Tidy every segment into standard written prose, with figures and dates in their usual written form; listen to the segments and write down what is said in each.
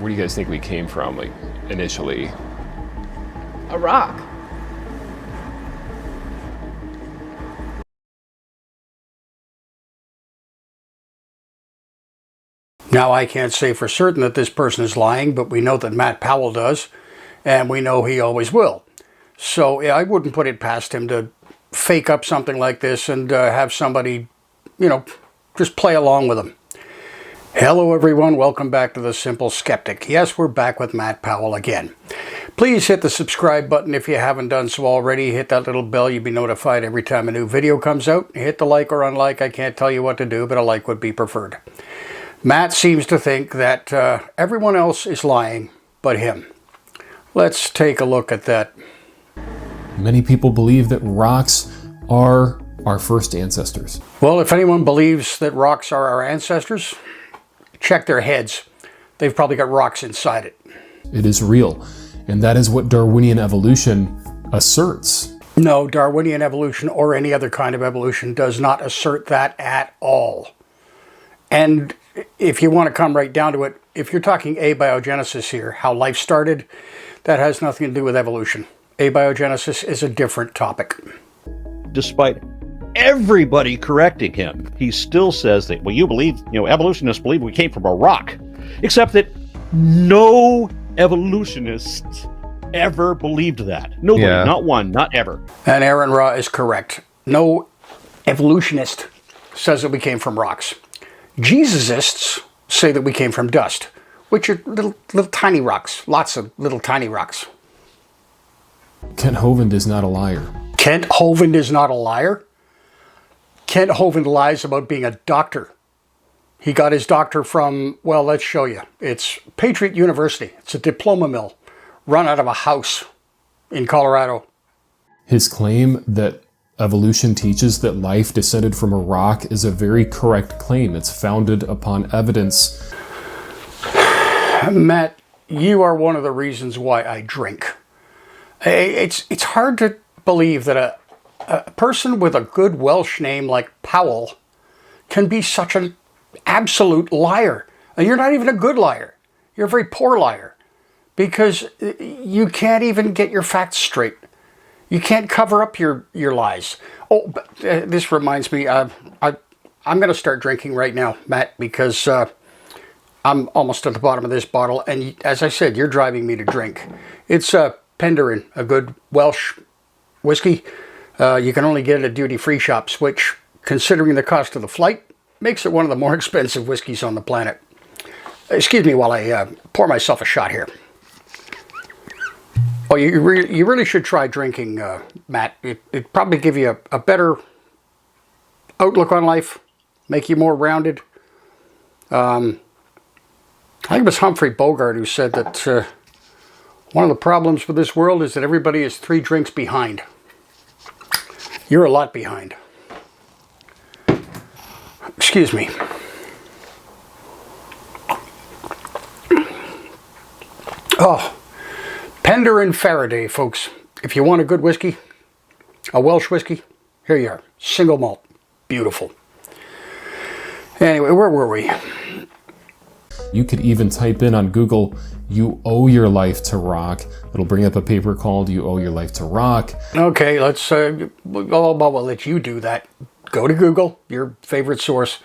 Where do you guys think we came from, like, initially? A rock. Now, I can't say for certain that this person is lying, but we know that Matt Powell does, and we know he always will. So I wouldn't put it past him to fake up something like this and have somebody, just play along with him. Hello everyone, welcome back to The Simple Skeptic. Yes, we're back with Matt Powell again. Please hit the subscribe button if you haven't done so already. Hit that little bell, you'll be notified every time a new video comes out. Hit the like or unlike, I can't tell you what to do, but a like would be preferred. Matt seems to think that everyone else is lying but him. Let's take a look at that. Many people believe that rocks are our first ancestors. Well, if anyone believes that rocks are our ancestors, check their heads. They've probably got rocks inside it. It is real, and that is what Darwinian evolution asserts. No, Darwinian evolution or any other kind of evolution does not assert that at all. And if you want to come right down to it, if you're talking abiogenesis here, how life started, that has nothing to do with evolution. Abiogenesis is a different topic. Despite everybody correcting him, he still says that, well, you believe, evolutionists believe we came from a rock. Except that no evolutionists ever believed that. Nobody, not one, not ever. And Aaron Ra is correct. No evolutionist says that we came from rocks. Jesusists say that we came from dust, which are little tiny rocks, lots of little tiny rocks. Kent Hovind is not a liar. Kent Hovind is not a liar? Kent Hovind lies about being a doctor. He got his doctor from, well, let's show you. It's Patriot University. It's a diploma mill run out of a house in Colorado. His claim that evolution teaches that life descended from a rock is a very correct claim. It's founded upon evidence. Matt, you are one of the reasons why I drink. It's hard to believe that a person with a good Welsh name like Powell can be such an absolute liar. And you're not even a good liar. You're a very poor liar because you can't even get your facts straight. You can't cover up your lies. Oh, but this reminds me, I'm going to start drinking right now, Matt, because I'm almost at the bottom of this bottle. And as I said, you're driving me to drink. It's Penderyn, a good Welsh whiskey. You can only get it at duty-free shops, which, considering the cost of the flight, makes it one of the more expensive whiskeys on the planet. Excuse me while I pour myself a shot here. Oh, you really should try drinking, Matt. It'd probably give you a better outlook on life, make you more rounded. I think it was Humphrey Bogart who said that one of the problems with this world is that everybody is 3 drinks behind. You're a lot behind. Excuse me. Oh, Penderyn Faraday, folks. If you want a good whiskey, a Welsh whiskey, here you are. Single malt. Beautiful. Anyway, where were we? You could even type in on Google, "You owe your life to rock." It'll bring up a paper called "You Owe Your Life to Rock." Okay, we'll let you do that. Go to Google, your favorite source,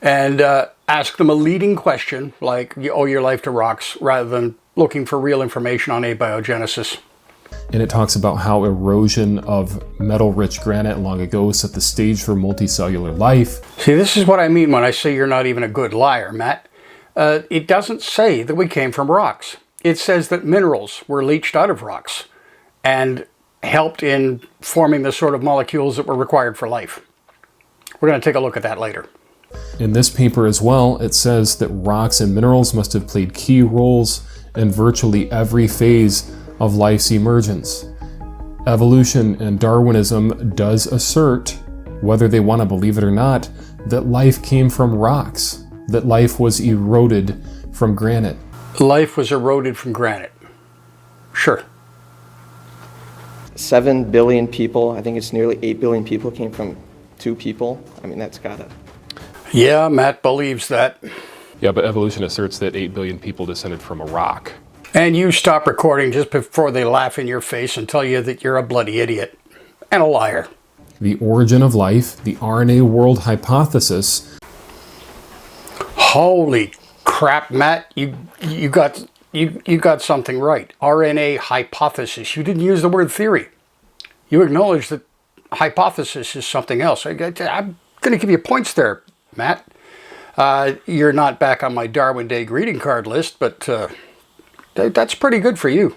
and ask them a leading question like "You owe your life to rocks," rather than looking for real information on abiogenesis. And it talks about how erosion of metal-rich granite long ago set the stage for multicellular life. See, this is what I mean when I say you're not even a good liar, Matt. It doesn't say that we came from rocks. It says that minerals were leached out of rocks and helped in forming the sort of molecules that were required for life. We're going to take a look at that later. In this paper as well, it says that rocks and minerals must have played key roles in virtually every phase of life's emergence. Evolution and Darwinism does assert, whether they want to believe it or not, that life came from rocks, that life was eroded from granite. Life was eroded from granite. Sure. 7 billion people, I think it's nearly 8 billion people came from 2 people. I mean, that's gotta... Yeah, Matt believes that. Yeah, but evolution asserts that 8 billion people descended from a rock. And you stop recording just before they laugh in your face and tell you that you're a bloody idiot and a liar. The origin of life, the RNA world hypothesis. Holy crap, Matt! You got something right. RNA hypothesis. You didn't use the word theory. You acknowledge that hypothesis is something else. I'm going to give you points there, Matt. You're not back on my Darwin Day greeting card list, but that's pretty good for you.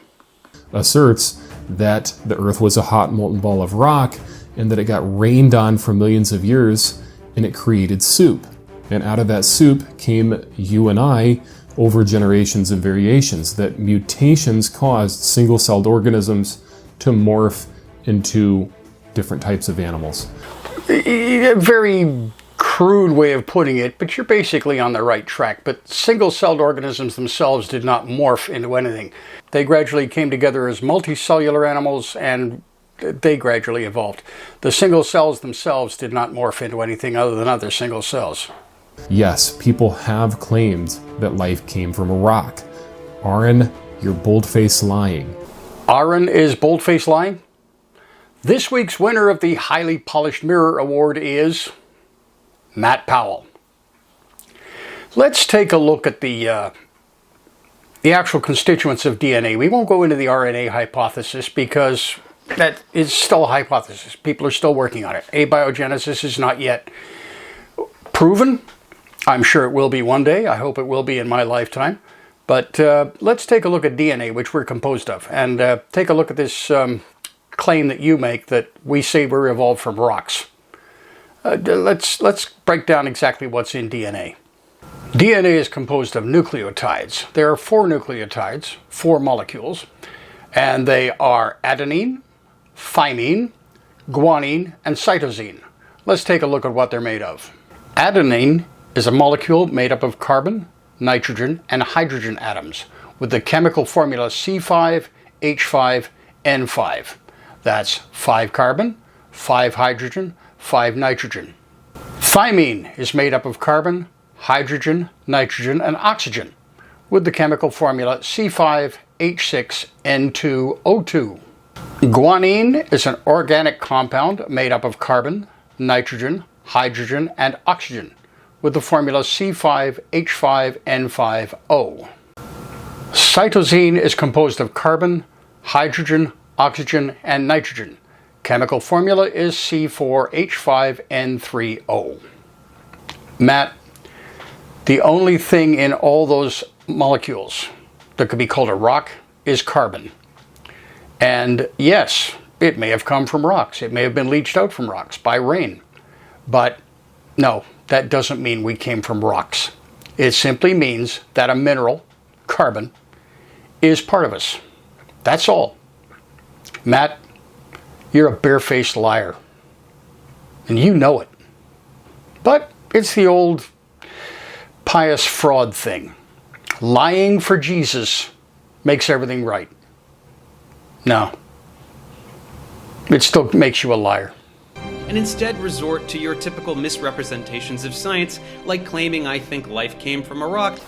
Asserts that the Earth was a hot molten ball of rock and that it got rained on for millions of years and it created soup. And out of that soup came you and I over generations and variations, that mutations caused single-celled organisms to morph into different types of animals. A very crude way of putting it, but you're basically on the right track. But single-celled organisms themselves did not morph into anything. They gradually came together as multicellular animals, and they gradually evolved. The single cells themselves did not morph into anything other than other single cells. Yes, people have claimed that life came from a rock. Aaron, you're bold-faced lying. Aaron is bold-faced lying? This week's winner of the Highly Polished Mirror Award is Matt Powell. Let's take a look at the actual constituents of DNA. We won't go into the RNA hypothesis because that is still a hypothesis. People are still working on it. Abiogenesis is not yet proven. I'm sure it will be one day. I hope it will be in my lifetime. But let's take a look at DNA, which we're composed of, and take a look at this claim that you make that we say we're evolved from rocks. Let's break down exactly what's in DNA. DNA is composed of nucleotides. There are 4 nucleotides, 4 molecules, and they are adenine, thymine, guanine, and cytosine. Let's take a look at what they're made of. Adenine is a molecule made up of carbon, nitrogen, and hydrogen atoms with the chemical formula C5H5N5. That's 5 carbon, 5 hydrogen, 5 nitrogen. Thymine is made up of carbon, hydrogen, nitrogen, and oxygen with the chemical formula C5H6N2O2. Guanine is an organic compound made up of carbon, nitrogen, hydrogen, and oxygen with the formula C5H5N5O. Cytosine is composed of carbon, hydrogen, oxygen, and nitrogen. Chemical formula is C4H5N3O. Matt, the only thing in all those molecules that could be called a rock is carbon. And yes, it may have come from rocks. It may have been leached out from rocks by rain. But no, that doesn't mean we came from rocks. It simply means that a mineral, carbon, is part of us. That's all. Matt, you're a barefaced liar. And you know it. But it's the old pious fraud thing. Lying for Jesus makes everything right. No. It still makes you a liar. And instead resort to your typical misrepresentations of science, like claiming I think life came from a rock.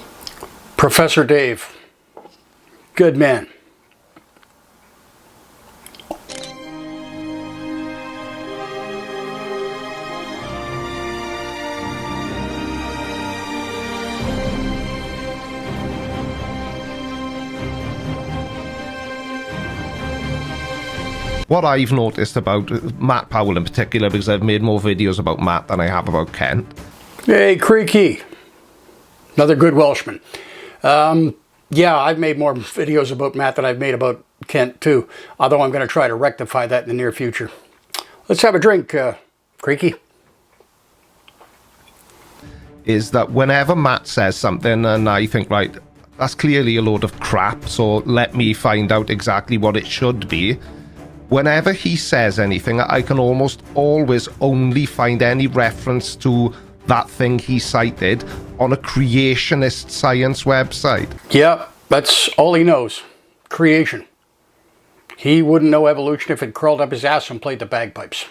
Professor Dave, good man. What I've noticed about Matt Powell in particular, because I've made more videos about Matt than I have about Kent. Hey, Creaky. Another good Welshman. Yeah, I've made more videos about Matt than I've made about Kent, too. Although I'm going to try to rectify that in the near future. Let's have a drink, Creaky. Is that whenever Matt says something and I think, right, that's clearly a load of crap, so let me find out exactly what it should be. Whenever he says anything, I can almost always only find any reference to that thing he cited on a creationist science website. Yeah, that's all he knows. Creation. He wouldn't know evolution if it crawled up his ass and played the bagpipes.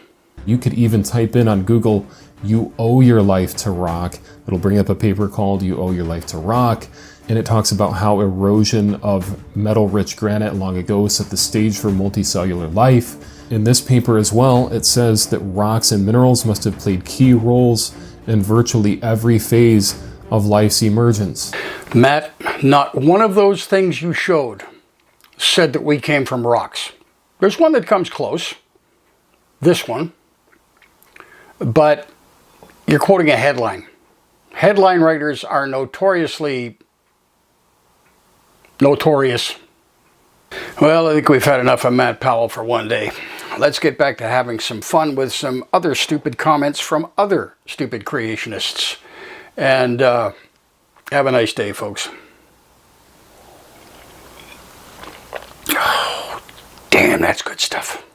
You could even type in on Google You Owe Your Life to Rock. It'll bring up a paper called You Owe Your Life to Rock, and it talks about how erosion of metal-rich granite long ago set the stage for multicellular life. In this paper as well, it says that rocks and minerals must have played key roles in virtually every phase of life's emergence. Matt, not one of those things you showed said that we came from rocks. There's one that comes close, this one, but you're quoting a headline. Headline writers are notorious. Well, I think we've had enough of Matt Powell for one day. Let's get back to having some fun with some other stupid comments from other stupid creationists. And have a nice day, folks. Oh, damn, that's good stuff.